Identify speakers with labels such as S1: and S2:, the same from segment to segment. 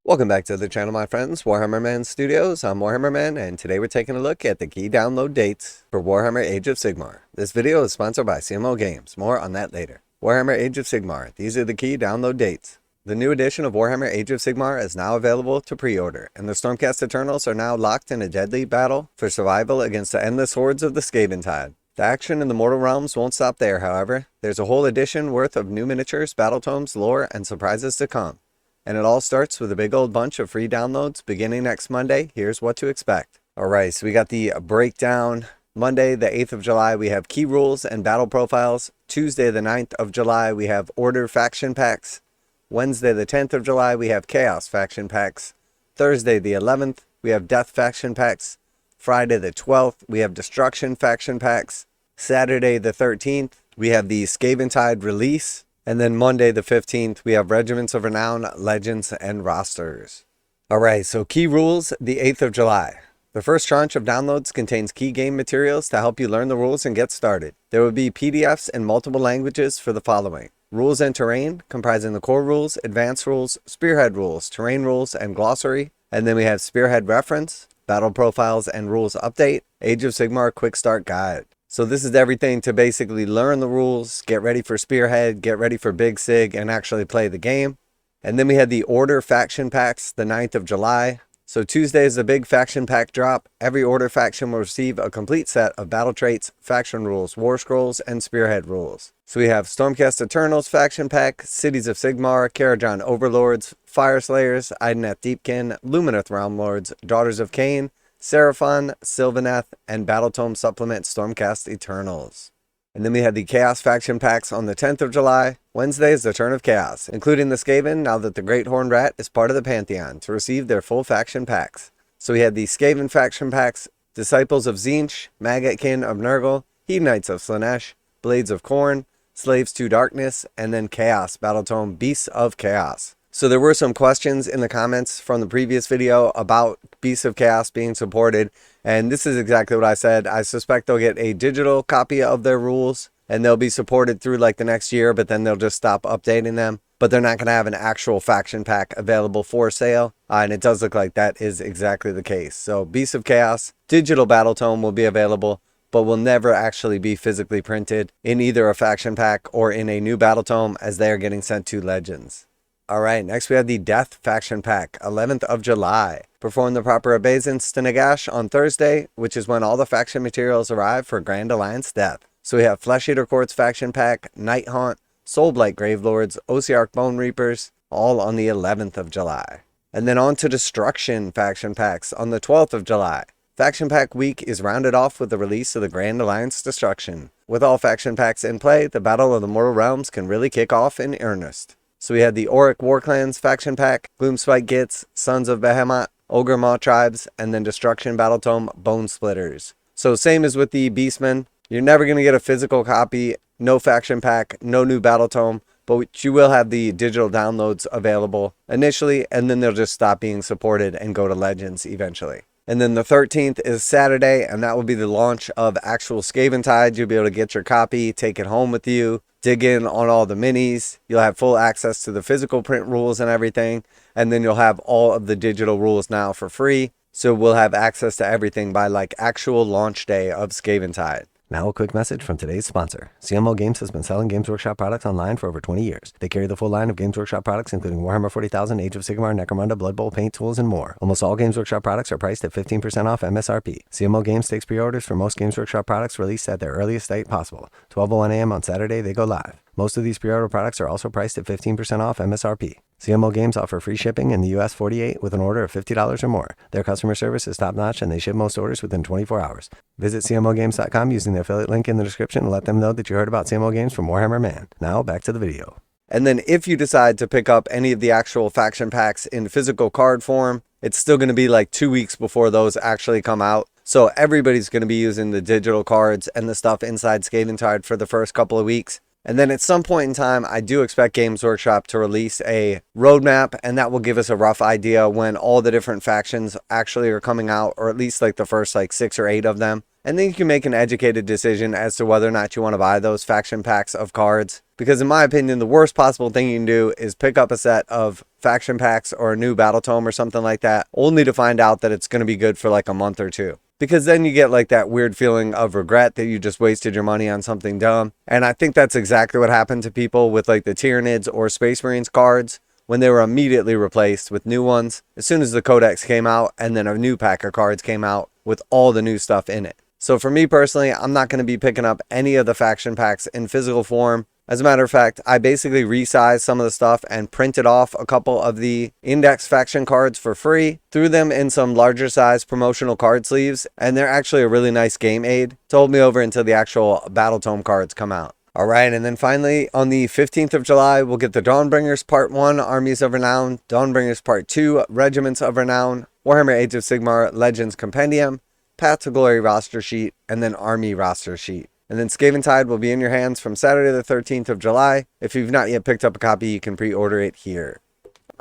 S1: Welcome back to the channel, my friends. Warhammer Man Studios. I'm Warhammer Man, and today we're taking a look at the key download dates for Warhammer Age of Sigmar. This video is sponsored by CMO Games. More on that later. Warhammer Age of Sigmar. These are the key download dates. The new edition of Warhammer Age of Sigmar is now available to pre-order, and the Stormcast Eternals are now locked in a deadly battle for survival against the endless hordes of the SKAVENTIDE. The action in the Mortal Realms won't stop there, however. There's a whole edition worth of new miniatures, battle tomes, lore, and surprises to come. And it all starts with a big old bunch of free downloads beginning next Monday. Here's what to expect. Alright, so we got the breakdown. Monday, the 8th of July, we have key rules and battle profiles. Tuesday, the 9th of July, we have order faction packs. Wednesday, the 10th of July, we have chaos faction packs. Thursday, the 11th, we have death faction packs. Friday, the 12th, we have destruction faction packs. Saturday, the 13th, we have the SKAVENTIDE release. And then Monday the 15th, we have Regiments of Renown, Legends, and Rosters. Alright, so key rules, the 8th of July. The first tranche of downloads contains key game materials to help you learn the rules and get started. There will be PDFs in multiple languages for the following. Rules and Terrain, comprising the core rules, advanced rules, spearhead rules, terrain rules, and glossary. And then we have Spearhead Reference, Battle Profiles and Rules Update, Age of Sigmar Quick Start Guide. So this is everything to basically learn the rules, get ready for Spearhead, get ready for Big Sig, and actually play the game. And then we had the Order Faction Packs, the 9th of July. So Tuesday is the big faction pack drop. Every Order faction will receive a complete set of battle traits, faction rules, war scrolls, and Spearhead rules. So we have Stormcast Eternals faction pack, Cities of Sigmar, Karajan Overlords, Fire Slayers, Ideneth Deepkin, Lumineth Realm Lords, Daughters of Cain, Seraphon, Sylvaneth, and Battletome Supplement Stormcast Eternals. And then we had the Chaos Faction Packs on the 10th of July. Wednesday is the turn of Chaos, including the Skaven now that the Great Horned Rat is part of the Pantheon, to receive their full faction packs. So we had the Skaven Faction Packs, Disciples of Tzeentch, Maggotkin of Nurgle, Hedonites of Slaanesh, Blades of Khorne, Slaves to Darkness, and then Chaos Battletome Beasts of Chaos. So there were some questions in the comments from the previous video about Beasts of Chaos being supported, and this is exactly what I said. I suspect they'll get a digital copy of their rules, and they'll be supported through like the next year, but then they'll just stop updating them. But they're not going to have an actual faction pack available for sale, and it does look like that is exactly the case. So Beasts of Chaos, digital battle tome will be available, but will never actually be physically printed in either a faction pack or in a new battle tome, as they are getting sent to Legends. Alright, next we have the Death Faction Pack, 11th of July. Perform the proper obeisance to Nagash on Thursday, which is when all the faction materials arrive for Grand Alliance Death. So we have Flesh Eater Courts Faction Pack, Night Haunt, Soulblight Gravelords, Ossiarch Bone Reapers, all on the 11th of July. And then on to Destruction Faction Packs on the 12th of July. Faction Pack Week is rounded off with the release of the Grand Alliance Destruction. With all faction packs in play, the Battle of the Mortal Realms can really kick off in earnest. So we had the Orruk Warclans faction pack, Gloomspite Gits, Sons of Behemoth, Ogre Maw Tribes, and then Destruction Battle Tome Bone Splitters. So same as with the Beastmen, you're never going to get a physical copy, no faction pack, no new battle tome, but you will have the digital downloads available initially, and then they'll just stop being supported and go to Legends eventually. And then the 13th is Saturday, and that will be the launch of actual SKAVENTIDE. You'll be able to get your copy, take it home with you, dig in on all the minis. You'll have full access to the physical print rules and everything, and then you'll have all of the digital rules now for free. So we'll have access to everything by like actual launch day of SKAVENTIDE. Now a quick message from today's sponsor. CMO Games has been selling Games Workshop products online for over 20 years. They carry the full line of Games Workshop products, including Warhammer 40,000, Age of Sigmar, Necromunda, Blood Bowl, paint tools, and more. Almost all Games Workshop products are priced at 15% off MSRP. CMO Games takes pre-orders for most Games Workshop products released at their earliest date possible. 12:01 a.m. on Saturday, they go live. Most of these pre-order products are also priced at 15% off MSRP. CMO Games offer free shipping in the US 48 with an order of $50 or more. Their customer service is top-notch, and they ship most orders within 24 hours. Visit CMOGames.com using the affiliate link in the description and let them know that you heard about CMO Games from Warhammer Man. Now, back to the video. And then if you decide to pick up any of the actual faction packs in physical card form, it's still going to be like 2 weeks before those actually come out. So everybody's going to be using the digital cards and the stuff inside SKAVENTIDE for the first couple of weeks. And then at some point in time, I do expect Games Workshop to release a roadmap, and that will give us a rough idea when all the different factions actually are coming out, or at least like the first like 6 or 8 of them. And then you can make an educated decision as to whether or not you want to buy those faction packs of cards. Because in my opinion, the worst possible thing you can do is pick up a set of faction packs or a new battle tome or something like that, only to find out that it's going to be good for like a month or two. Because then you get like that weird feeling of regret that you just wasted your money on something dumb. And I think that's exactly what happened to people with like the Tyranids or Space Marines cards when they were immediately replaced with new ones as soon as the Codex came out, and then a new pack of cards came out with all the new stuff in it. So for me personally, I'm not going to be picking up any of the faction packs in physical form. As a matter of fact, I basically resized some of the stuff and printed off a couple of the index faction cards for free, threw them in some larger size promotional card sleeves, and they're actually a really nice game aid to hold me over until the actual battle tome cards come out. Alright, and then finally, on the 15th of July, we'll get the Dawnbringers Part 1, Armies of Renown, Dawnbringers Part 2, Regiments of Renown, Warhammer Age of Sigmar, Legends Compendium, Path to Glory roster sheet, and then Army roster sheet. And then SKAVENTIDE will be in your hands from Saturday the 13th of July. If you've not yet picked up a copy, you can pre-order it here.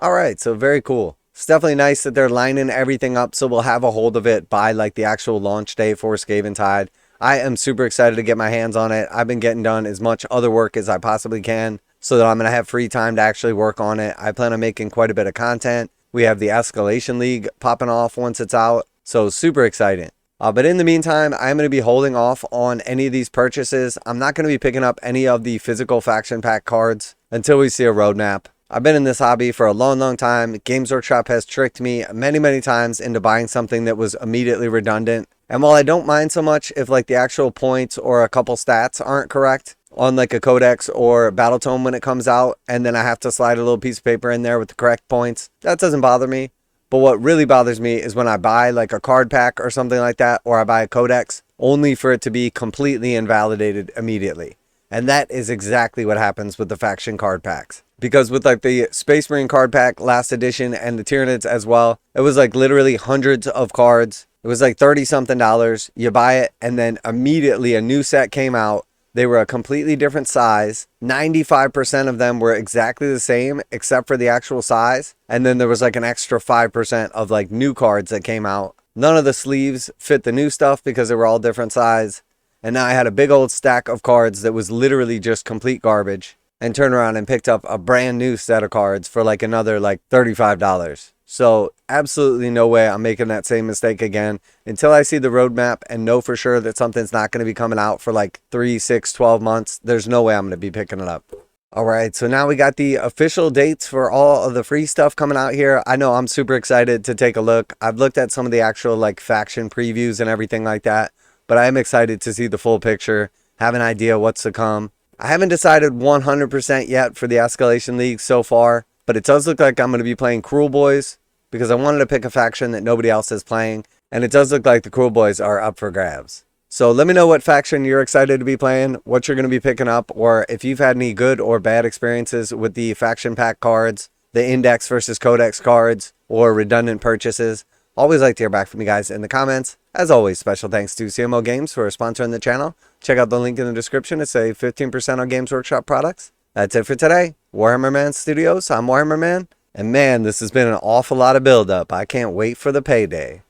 S1: Alright, so very cool. It's definitely nice that they're lining everything up so we'll have a hold of it by like the actual launch day for SKAVENTIDE. I am super excited to get my hands on it. I've been getting done as much other work as I possibly can so that I'm going to have free time to actually work on it. I plan on making quite a bit of content. We have the Escalation League popping off once it's out, so super exciting. But in the meantime, I'm going to be holding off on any of these purchases. I'm not going to be picking up any of the physical faction pack cards until we see a roadmap. I've been in this hobby for a long time. Games Workshop has tricked me many times into buying something that was immediately redundant. And while I don't mind so much if like the actual points or a couple stats aren't correct on like a codex or battle tome when it comes out, and then I have to slide a little piece of paper in there with the correct points, that doesn't bother me. But what really bothers me is when I buy like a card pack or something like that, or I buy a codex, only for it to be completely invalidated immediately. And that is exactly what happens with the faction card packs. Because with like the Space Marine card pack last edition and the Tyranids as well, it was like literally hundreds of cards. It was like $30 something. You buy it and then immediately a new set came out. They were a completely different size. 95% of them were exactly the same except for the actual size. And then there was like an extra 5% of like new cards that came out. None of the sleeves fit the new stuff because they were all different size. And now I had a big old stack of cards that was literally just complete garbage. And turned around and picked up a brand new set of cards for like another like $35. So absolutely no way I'm making that same mistake again until I see the roadmap and know for sure that something's not going to be coming out for like 3, 6, 12 months. There's no way I'm going to be picking it up. All right, so now we got the official dates for all of the free stuff coming out here. I know I'm super excited to take a look. I've looked at some of the actual like faction previews and everything like that, but I am excited to see the full picture, have an idea what's to come. I haven't decided 100% yet for the Escalation League so far, but it does look like I'm going to be playing kruleboyz because I wanted to pick a faction that nobody else is playing, and it does look like the kruleboyz are up for grabs. So let me know what faction you're excited to be playing, what you're going to be picking up, or if you've had any good or bad experiences with the faction pack cards, the index versus codex cards, or redundant purchases. Always like to hear back from you guys in the comments. As always, special thanks to CMO Games for sponsoring the channel. Check out the link in the description to save 15% on Games Workshop products. That's it for today. Warhammer Man Studios, I'm Warhammer Man. And man, this has been an awful lot of build-up. I can't wait for the payday.